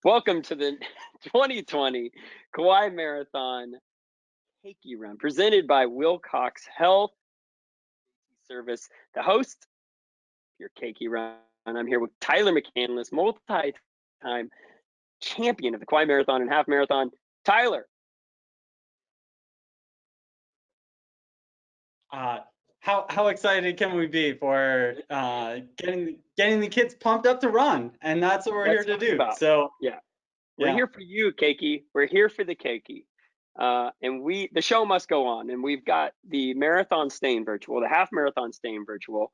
Welcome to the 2020 Kauai Marathon Keiki Run, presented by Wilcox Health Service. The host, your Keiki Run. I'm here with Tyler McCandless, multi-time champion of the Kauai Marathon and Half Marathon. Tyler. How excited can we be for getting the kids pumped up to run? And that's what we're here to do. So yeah, we're here for you, Keiki. We're here for the Keiki. And the show must go on. And we've got the marathon staying virtual, the half marathon staying virtual.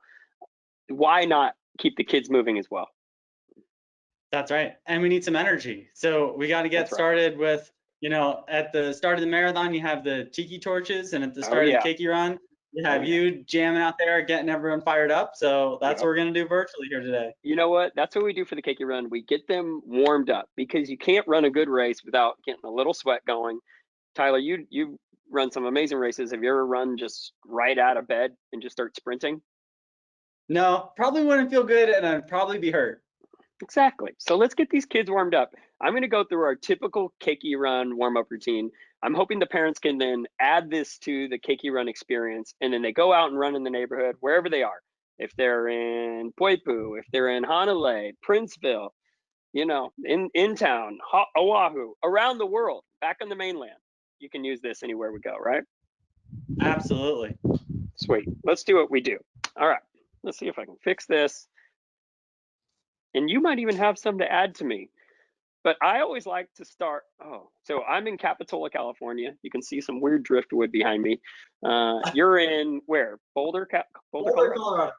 Why not keep the kids moving as well? That's right. And we need some energy. So we got to get started with, at the start of the marathon, you have the tiki torches, and at the start of the Keiki run, you have you jamming out there, getting everyone fired up. So that's what we're going to do virtually here today. You know what? That's what we do for the Keiki run. We get them warmed up, because you can't run a good race without getting a little sweat going. Tyler, you run some amazing races. Have you ever run just right out of bed and just start sprinting? No, probably wouldn't feel good, and I'd probably be hurt. Exactly. So let's get these kids warmed up. I'm going to go through our typical Keiki run warm-up routine. I'm hoping the parents can then add this to the Keiki run experience, and then they go out and run in the neighborhood wherever they are. If they're in Poipu, if they're in Hanalei, Princeville, in town, Oahu, around the world, back on the mainland. You can use this anywhere we go, right? Absolutely. Sweet. Let's do what we do. All right. Let's see if I can fix this. And you might even have some to add to me. But I always like to start. So I'm in Capitola, California. You can see some weird driftwood behind me. You're in where? Boulder, Colorado?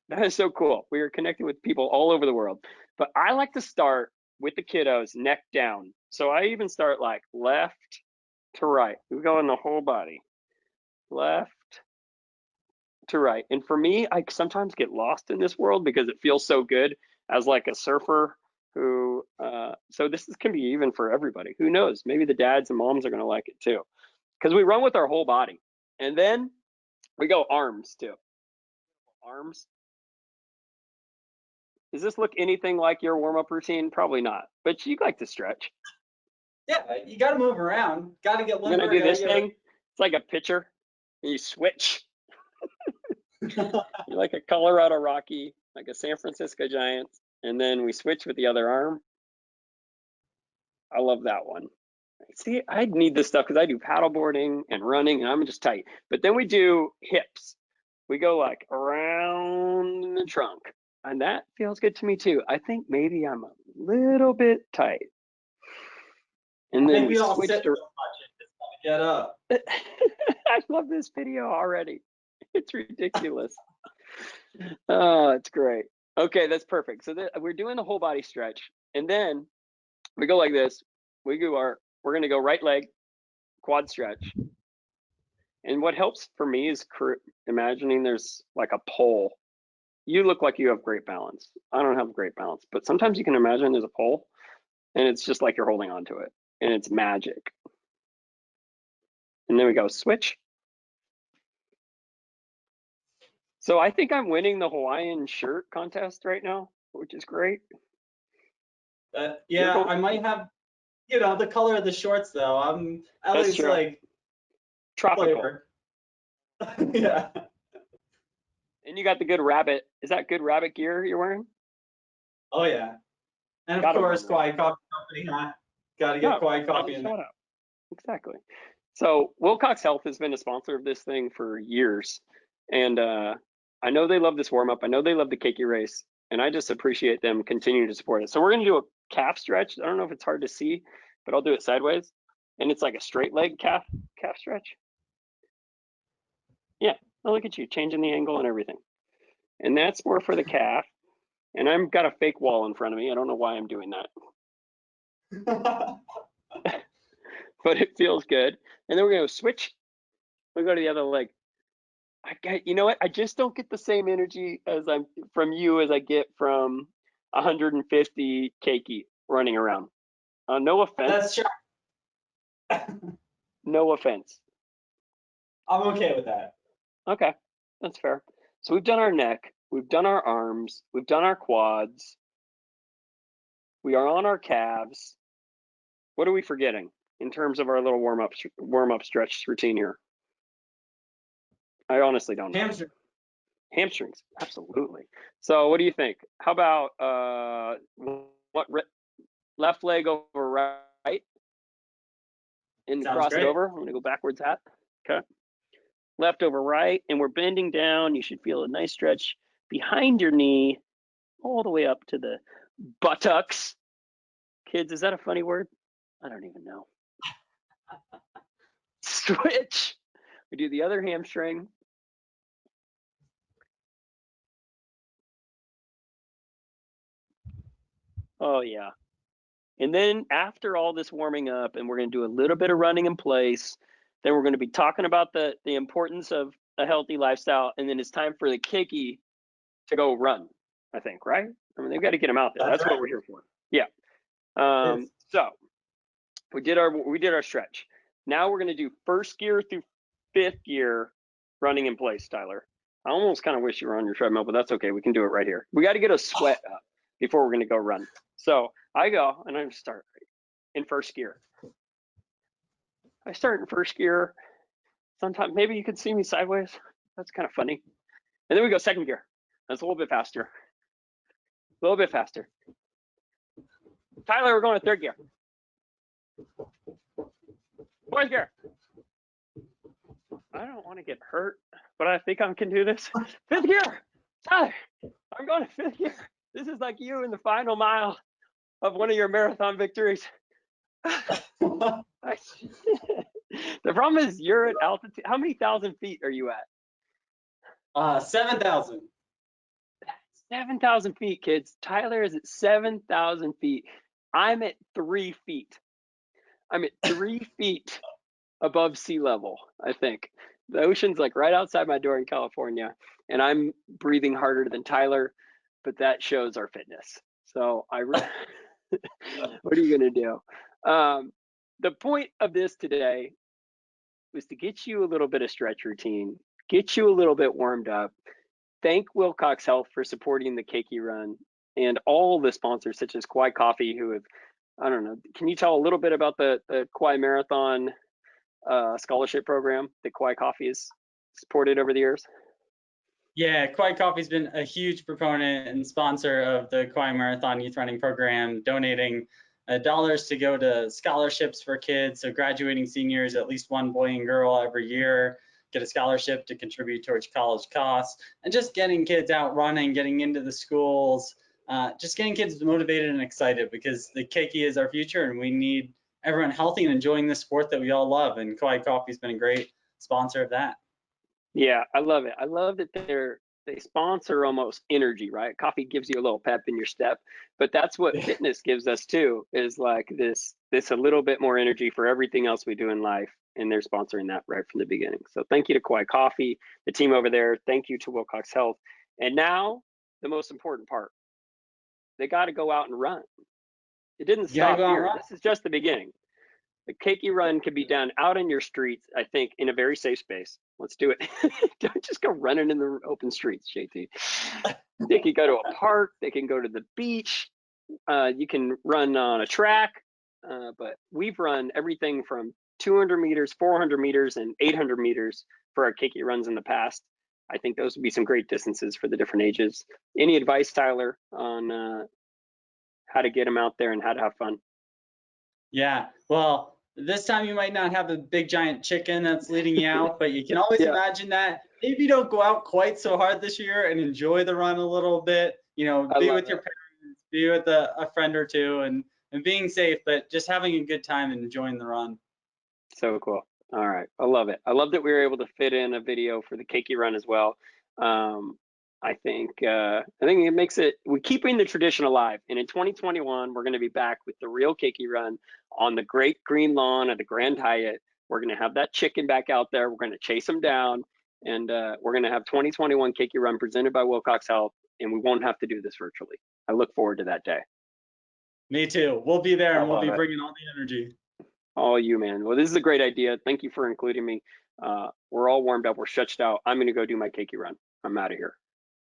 That is so cool. We are connected with people all over the world. But I like to start with the kiddos neck down. So I even start like left to right. We go in the whole body. Left to right. And for me, I sometimes get lost in this world because it feels so good as like a surfer who, so this can be even for everybody. Who knows? Maybe the dads and moms are going to like it too. Because we run with our whole body. And then we go arms too. Arms. Does this look anything like your warm-up routine? Probably not. But you like to stretch. Yeah, you got to move around. Got to get limber. You're going to do this thing? It's like a pitcher. And you switch. You're like a Colorado Rocky, like a San Francisco Giants. And then we switch with the other arm. I love that one. See, I need this stuff because I do paddleboarding and running, and I'm just tight. But then we do hips. We go like around the trunk, and that feels good to me too. I think maybe I'm a little bit tight. And then we all sit so much and just want to get up. I love this video already. It's ridiculous. Oh, it's great. Okay, that's perfect. So we're doing the whole body stretch, and then we go like this. We're going to go right leg, quad stretch. And what helps for me is imagining there's like a pole. You look like you have great balance. I don't have great balance, but sometimes you can imagine there's a pole, and it's just like you're holding onto it, and it's magic. And then we go switch. So I think I'm winning the Hawaiian shirt contest right now, which is great. Yeah, I might have, the color of the shorts though. I'm at least like tropical. Yeah. And you got the good rabbit. Is that good rabbit gear you're wearing? Oh yeah. And of course, Kauai Coffee Company, huh? Got to get Kauai Coffee in there. Exactly. So Wilcox Health has been a sponsor of this thing for years. And I know they love this warm-up. I know they love the Keiki race. And I just appreciate them continuing to support it. So we're going to do a calf stretch. I don't know if it's hard to see, but I'll do it sideways. And it's like a straight leg calf stretch. Yeah. Oh, look at you changing the angle and everything. And that's more for the calf. And I've got a fake wall in front of me. I don't know why I'm doing that. But it feels good. And then we're going to switch. We'll go to the other leg. You know what? I just don't get the same energy from you as I get from 150 Keiki running around. No offense. That's true. No offense. I'm okay with that. Okay, that's fair. So we've done our neck, we've done our arms, we've done our quads. We are on our calves. What are we forgetting in terms of our little warm-up stretch routine here? I honestly don't know. Hamstrings, absolutely. So what do you think? How about left leg over right and cross it over? I'm going to go backwards hat. Okay. Left over right, and we're bending down. You should feel a nice stretch behind your knee all the way up to the buttocks. Kids, is that a funny word? I don't even know. Switch. We do the other hamstring. Oh, yeah. And then after all this warming up, and we're going to do a little bit of running in place, then we're going to be talking about the importance of a healthy lifestyle, and then it's time for the Keiki to go run, I think, right? I mean, they've got to get them out there. That's right. What we're here for. Yeah. So we did our stretch. Now we're going to do first gear through fifth gear running in place, Tyler. I almost kind of wish you were on your treadmill, but that's okay. We can do it right here. We got to get a sweat up before we're going to go run. So I go and I start in first gear. I start in first gear. Sometimes maybe you could see me sideways. That's kind of funny. And then we go second gear. That's a little bit faster. A little bit faster. Tyler, we're going to third gear. Fourth gear. I don't want to get hurt, but I think I can do this. Fifth gear. Tyler, I'm going to fifth gear. This is like you in the final mile of one of your marathon victories. The problem is you're at altitude. How many thousand feet are you at? 7,000. 7,000 feet, kids. Tyler is at 7,000 feet. I'm at 3 feet. I'm at 3 feet above sea level, I think. The ocean's like right outside my door in California, and I'm breathing harder than Tyler, but that shows our fitness. So what are you going to do? The point of this today was to get you a little bit of stretch routine, get you a little bit warmed up. Thank Wilcox Health for supporting the Keiki Run and all the sponsors such as Kauai Coffee, who have, I don't know, can you tell a little bit about the Kauai Marathon scholarship program that Kauai Coffee has supported over the years? Yeah, Kauai Coffee's been a huge proponent and sponsor of the Kauai Marathon Youth Running Program, donating dollars to go to scholarships for kids. So graduating seniors, at least one boy and girl every year, get a scholarship to contribute towards college costs, and just getting kids out running, getting into the schools, just getting kids motivated and excited, because the Keiki is our future and we need everyone healthy and enjoying the sport that we all love. And Kauai Coffee's been a great sponsor of that. Yeah, I love it. I love that they sponsor almost energy, right? Coffee gives you a little pep in your step, but that's what fitness gives us too, is like this a little bit more energy for everything else we do in life, and they're sponsoring that right from the beginning. So thank you to Kauai Coffee, the team over there. Thank you to Wilcox Health. And now the most important part, they got to go out and run. It didn't stop here. This is just the beginning. The Keiki Run can be done out in your streets, I think, in a very safe space. Let's do it. Don't just go running in the open streets, JT. They can go to a park. They can go to the beach. You can run on a track. But we've run everything from 200 meters, 400 meters, and 800 meters for our Keiki runs in the past. I think those would be some great distances for the different ages. Any advice, Tyler, on how to get them out there and how to have fun? Yeah, well, this time you might not have a big giant chicken that's leading you out, but you can always imagine that. Maybe you don't go out quite so hard this year and enjoy the run a little bit. You know, be with your parents, be with a friend or two, and being safe, but just having a good time and enjoying the run. So cool. All right, I love it. I love that we were able to fit in a video for the Keiki Run as well. I think it makes it, we're keeping the tradition alive. And in 2021, we're going to be back with the real Keiki Run on the great green lawn at the Grand Hyatt. We're going to have that chicken back out there. We're going to chase him down, and we're going to have 2021 Keiki Run presented by Wilcox Health, and we won't have to do this virtually. I look forward to that day. Me too. We'll be there, and we'll be bringing all the energy. All you, man. Well, this is a great idea. Thank you for including me. We're all warmed up. We're stretched out. I'm going to go do my Keiki Run. I'm out of here.